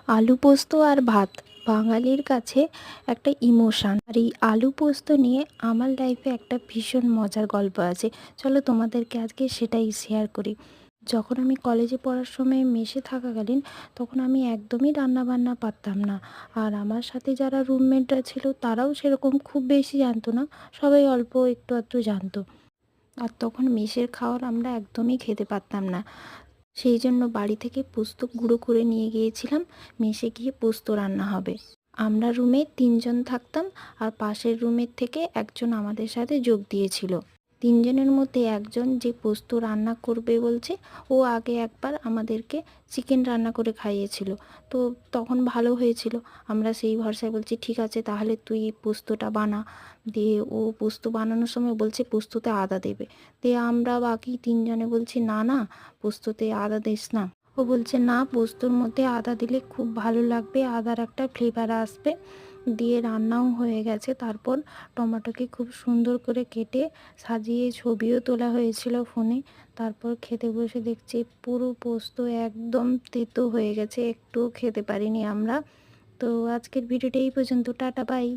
আলু পোস্ত আর ভাত বাঙালির কাছে একটা ইমোশান। আর এই আলু পোস্ত নিয়ে আমার লাইফে একটা ভীষণ মজার গল্প আছে। চলো তোমাদেরকে আজকে সেটাই শেয়ার করি। যখন আমি কলেজে পড়ার সময় মেসে থাকাকালীন তখন আমি একদমই রান্নাবান্না পারতাম না। আর আমার সাথে যারা রুমমেটরা ছিল তারাও সেরকম খুব বেশি জানতো না, সবাই অল্প একটু আধটু জানতো। আর তখন মেসের খাবার আমরা একদমই খেতে পারতাম না। সেই জন্য বাড়ি থেকে পোস্ত গুঁড়ো করে নিয়ে গিয়েছিলাম, মেসে গিয়ে পোস্ত রান্না হবে। আমরা রুমে ৩ জন থাকতাম, আর পাশের রুমের থেকে একজন আমাদের সাথে যোগ দিয়েছিল। ৩ জনের মধ্যে একজন যে পোস্ত রান্না করবে বলছে, ও আগে একবার আমাদেরকে চিকেন রান্না করে খাইয়েছিল। তো তখন ভালো হয়েছিল, আমরা সেই ভরসায় বলছি ঠিক আছে তাহলে তুই পোস্তটা বানা। দিয়ে ও পোস্ত বানানোর সময় বলছে পোস্ততে আদা দেবে। দিয়ে আমরা বাকি ৩ জনে বলছি না না, পোস্ততে আদা দিস না। ও বলছে না, পোস্তর মধ্যে আদা দিলে খুব ভালো লাগবে, আদার একটা ফ্লেভার আসবে। দিয়ে রান্নাও হয়ে গেছে। তারপর টমেটোকে খুব সুন্দর করে কেটে সাজিয়ে ছবিও তোলা হয়েছিল ফোনে। তারপর খেতে বসে দেখছি পুরো পোস্ত একদম তেতো হয়ে গেছে, একটুও খেতে পারিনি আমরা। তো আজকের ভিডিওটা এই পর্যন্ত, টাটা বাই।